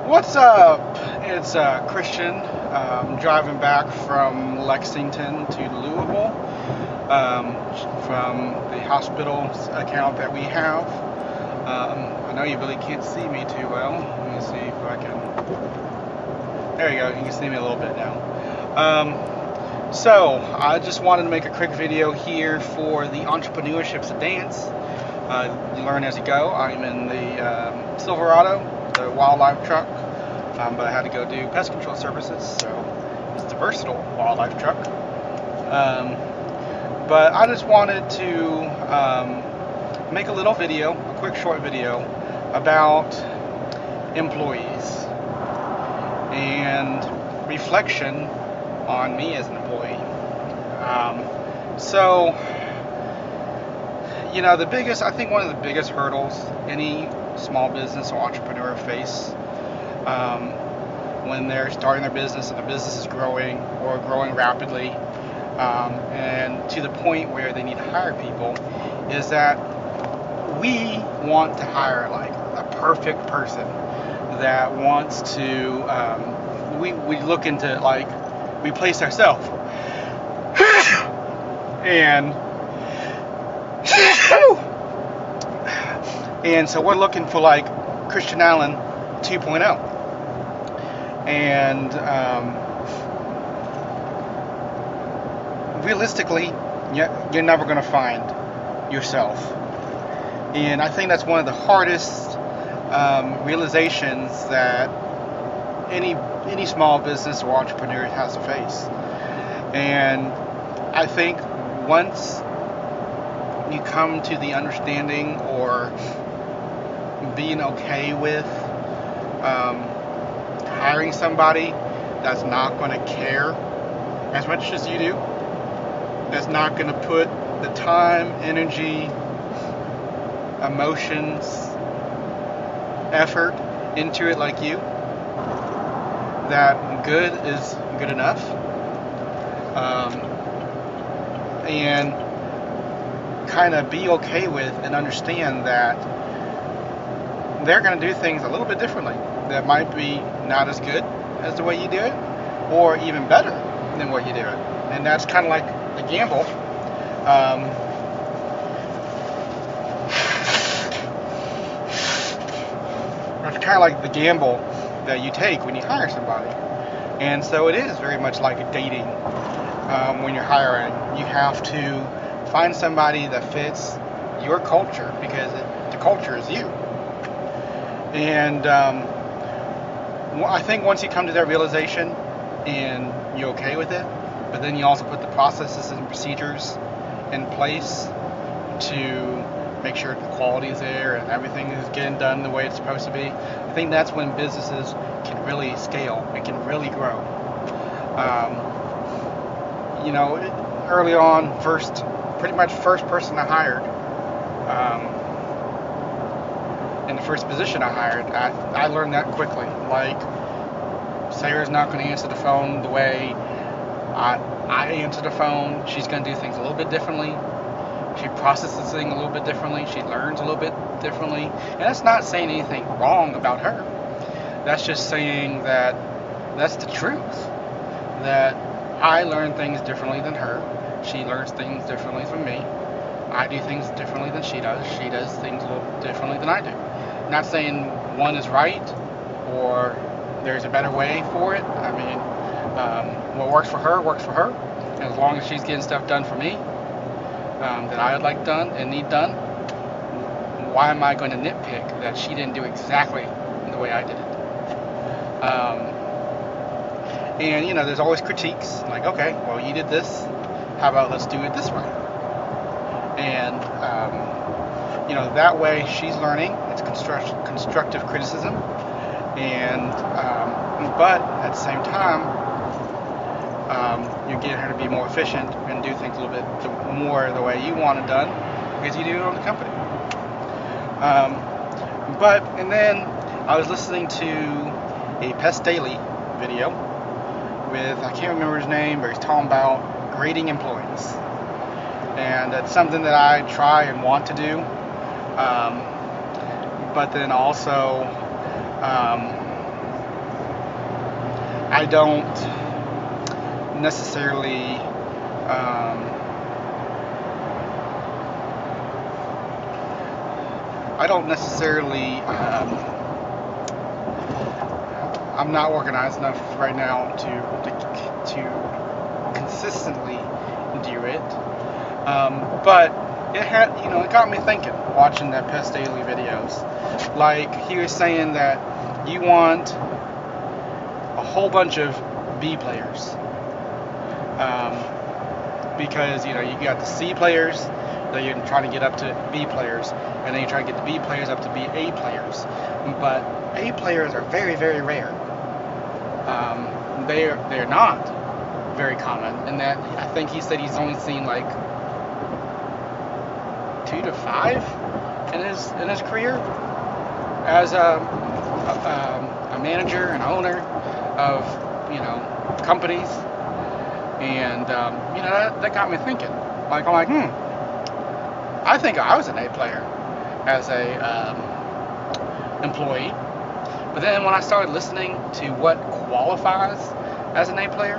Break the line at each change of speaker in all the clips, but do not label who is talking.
What's up? It's Christian. Driving back from Lexington to Louisville from the hospital account that we have. I know you really can't see me too well. Let me see if I can. There you go. You can see me a little bit now. So I just wanted to make a quick video here for the Entrepreneurship's a Dance. You learn as you go. I'm in the Silverado, the wildlife truck, but I had to go do pest control services, so it's the versatile wildlife truck. But I just wanted to make a little video, a quick short video about employees and reflection on me as an employee. So you know, I think one of the biggest hurdles any small business or entrepreneur face when they're starting their business and the business is growing or growing rapidly, and to the point where they need to hire people, is that we want to hire like a perfect person that wants to, we look into like, we place ourselves and so we're looking for like Christian Allen 2.0. And realistically, you're never going to find yourself. And I think that's one of the hardest realizations that any small business or entrepreneur has to face. And I think once you come to the understanding or being okay with hiring somebody that's not going to care as much as you do, that's not going to put the time, energy, emotions, effort into it like you, that good is good enough. And kind of be okay with and understand that they're going to do things a little bit differently, that might be not as good as the way you do it, or even better than what you do it. And that's kind of like the gamble. That's kind of like the gamble that you take when you hire somebody. And so it is very much like dating. When you're hiring, you have to find somebody that fits your culture, because the culture is you. And I think once you come to that realization and you're okay with it, but then you also put the processes and procedures in place to make sure the quality is there and everything is getting done the way it's supposed to be, I think that's when businesses can really scale and can really grow. You know, early on, pretty much first person I hired, in the first position I hired, I learned that quickly. Like, Sarah's not going to answer the phone the way I answer the phone. She's going to do things a little bit differently. She processes things a little bit differently. She learns a little bit differently. And that's not saying anything wrong about her. That's just saying that that's the truth. That I learn things differently than her. She learns things differently from me. I do things differently than she does. She does things a little differently than I do. I'm not saying one is right or there's a better way for it. I mean, what works for her works for her. And as long as she's getting stuff done for me that I would like done and need done, why am I going to nitpick that she didn't do exactly the way I did it? And you know, there's always critiques, like, okay, well, you did this, how about let's do it this way? And you know, that way she's learning. It's constructive criticism, and but at the same time, you're getting her to be more efficient and do things a little bit more the way you want it done, because you do it on the company. And then I was listening to a Pest Daily video with, I can't remember his name, but he's talking about grading employees. And that's something that I try and want to do. But then also I don't necessarily I'm not organized enough right now to consistently do it. But it got me thinking watching that Pest Daily videos. Like, he was saying that you want a whole bunch of B players, because you got the C players, then you're trying to get up to B players, and then you try to get the B players up to be A players. But A players are very, very rare. They're not very common, and that I think he said he's only seen like 2 to 5 in his career as a manager and owner of companies, and that got me thinking. Like, I'm like, I think I was an A player as a employee. But then when I started listening to what qualifies as an A player,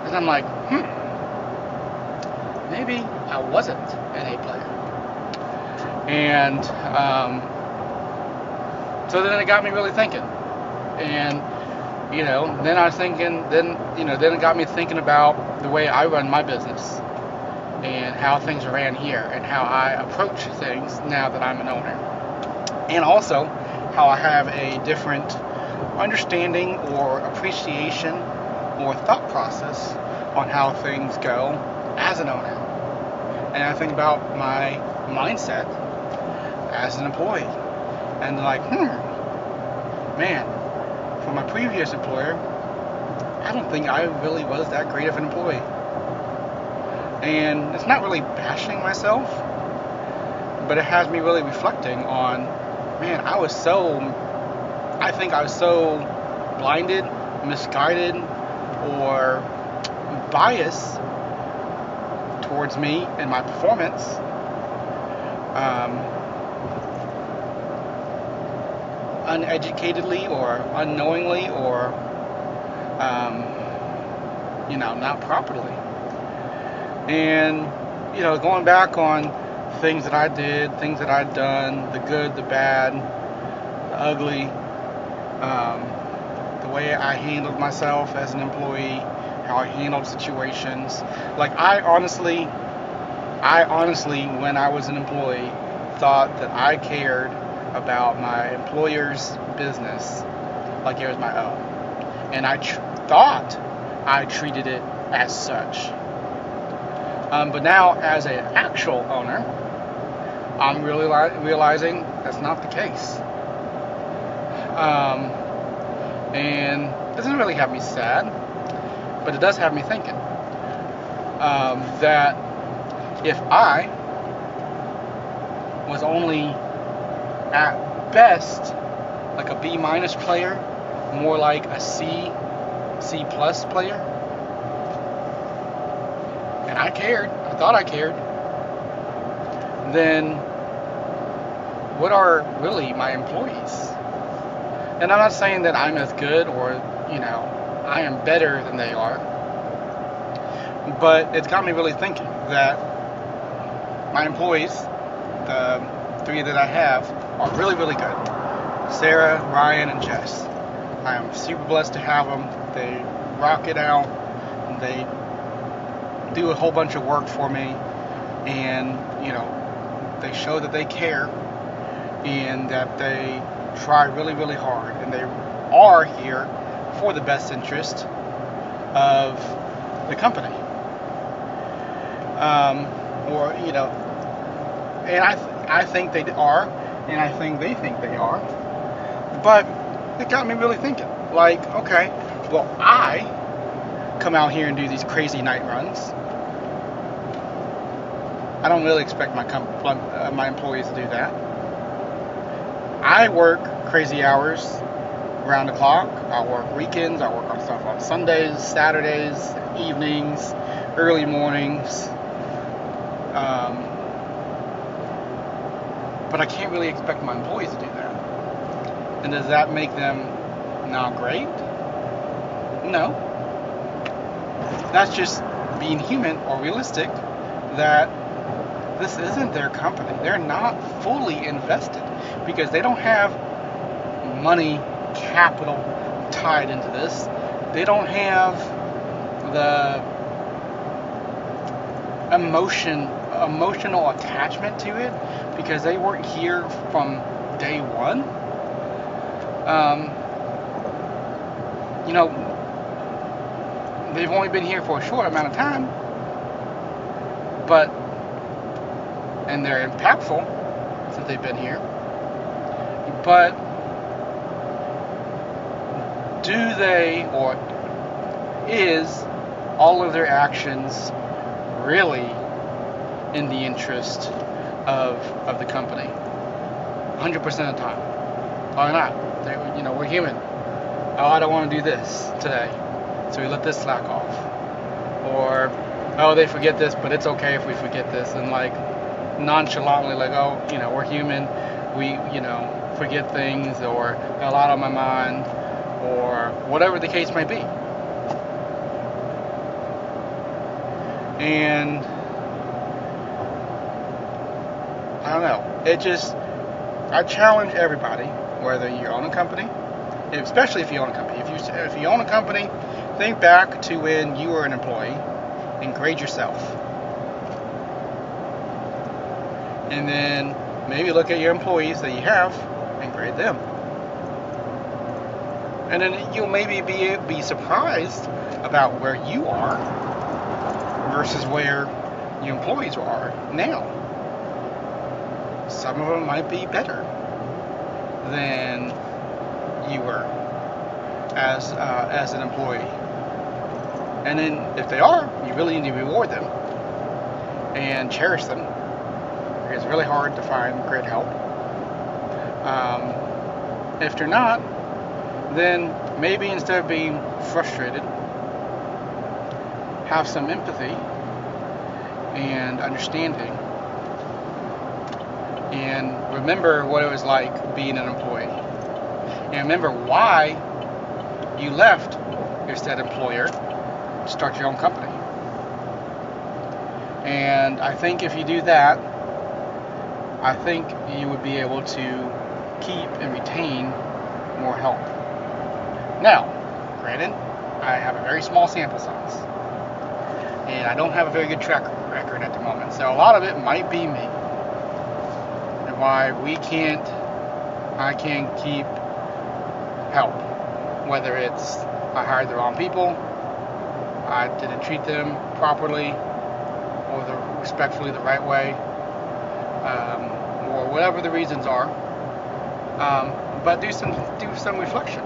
and I'm like, maybe I wasn't an A player. And so then it got me really thinking. And then I was thinking, then it got me thinking about the way I run my business and how things are ran here and how I approach things now that I'm an owner. And also how I have a different understanding or appreciation or thought process on how things go as an owner. And I think about my mindset as an employee. And like, man, for my previous employer, I don't think I really was that great of an employee. And it's not really bashing myself, but it has me really reflecting on, man, I think I was so blinded, misguided, or biased towards me and my performance, uneducatedly or unknowingly or not properly. And going back on things that I did, things that I'd done, the good, the bad, the ugly, the way I handled myself as an employee, how I handled situations. Like, I honestly, when I was an employee, thought that I cared about my employer's business like it was my own. And I thought I treated it as such. But now, as an actual owner, I'm really realizing that's not the case. And it doesn't really have me sad, but it does have me thinking that if I was only at best like a B- player, more like a C+ player, and I thought I cared, then what are really my employees? And I'm not saying that I'm as good or, I am better than they are, but it's got me really thinking that my employees, the 3 that I have, are really, really good. Sarah, Ryan, and Jess. I am super blessed to have them. They rock it out. They do a whole bunch of work for me, and they show that they care and that they try really, really hard, and they are here for the best interest of the company. And I think they are, and I think they are. But it got me really thinking. Like, okay, well, I come out here and do these crazy night runs. I don't really expect my employees to do that. I work crazy hours around the clock. I work weekends. I work on stuff on Sundays, Saturdays, evenings, early mornings. But I can't really expect my employees to do that. And does that make them not great? No, that's just being human or realistic that this isn't their company. They're not fully invested because they don't have money, capital tied into this. They don't have the emotional attachment to it because they weren't here from day one. You know, they've only been here for a short amount of time, and they're impactful since they've been here. But do they, or is all of their actions really in the interest of the company? 100% of the time. Why not? We're human. Oh, I don't want to do this today, so we let this slack off. Or, oh, they forget this, but it's okay if we forget this, and like nonchalantly, like, oh, we're human. We, forget things, or got a lot on my mind, or whatever the case may be. And I don't know. I challenge everybody, whether you own a company, especially if you own a company. If you own a company, think back to when you were an employee and grade yourself. And then maybe look at your employees that you have and grade them. And then you'll maybe be surprised about where you are versus where your employees are now. Some of them might be better than you were as an employee. And then if they are, you really need to reward them and cherish them. It's really hard to find great help. If they're not, then maybe instead of being frustrated, have some empathy and understanding, and remember what it was like being an employee, and remember why you left your said employer to start your own company. And I think if you do that, I think you would be able to keep and retain more help. Now, granted, I have a very small sample size, and I don't have a very good track record at the moment, so a lot of it might be me, and why I can't keep help, whether it's I hired the wrong people, I didn't treat them properly, or respectfully the right way, or whatever the reasons are. But do some reflection,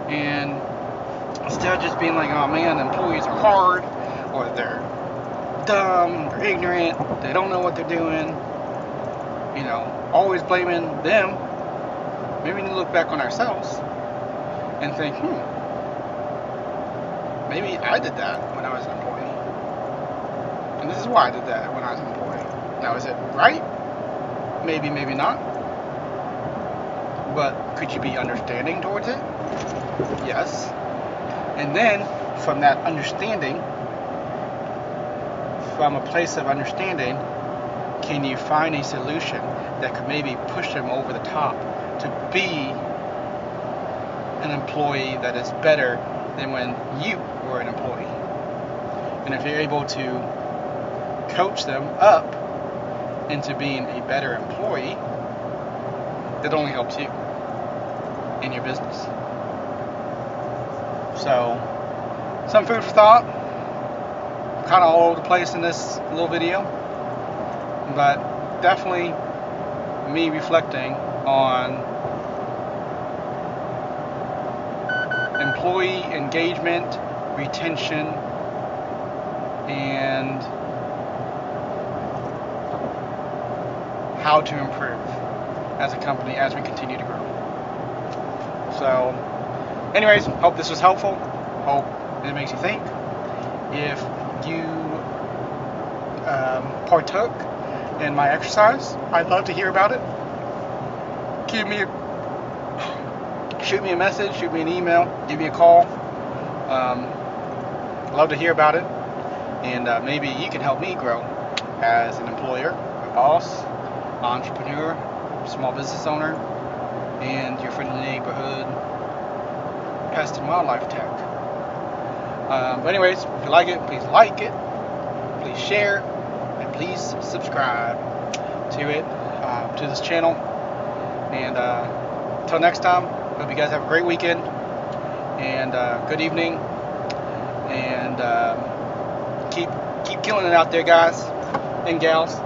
and instead of just being like, oh man, employees are hard, or they're dumb, they're ignorant, they don't know what they're doing, always blaming them, maybe we need to look back on ourselves and think, maybe I did that when I was an employee, and this is why I did that when I was an employee. Now, is it right? Maybe, maybe not. But could you be understanding towards it? Yes. And then, from that understanding, from a place of understanding, can you find a solution that could maybe push them over the top to be an employee that is better than when you were an employee? And if you're able to coach them up into being a better employee, that only helps you in your business. So, some food for thought. Kind of all over the place in this little video, but definitely me reflecting on employee engagement, retention, and how to improve as a company as we continue to grow. So, anyways, hope this was helpful. Hope it makes you think. If you partook in my exercise, I'd love to hear about it. Shoot me a message, shoot me an email, give me a call, Love to hear about it, and maybe you can help me grow as an employer, a boss, entrepreneur, small business owner, and your friendly neighborhood pest and wildlife tech. But anyways, if you like it, please share, and please subscribe to it, to this channel. And until next time, hope you guys have a great weekend and good evening, and keep killing it out there, guys and gals.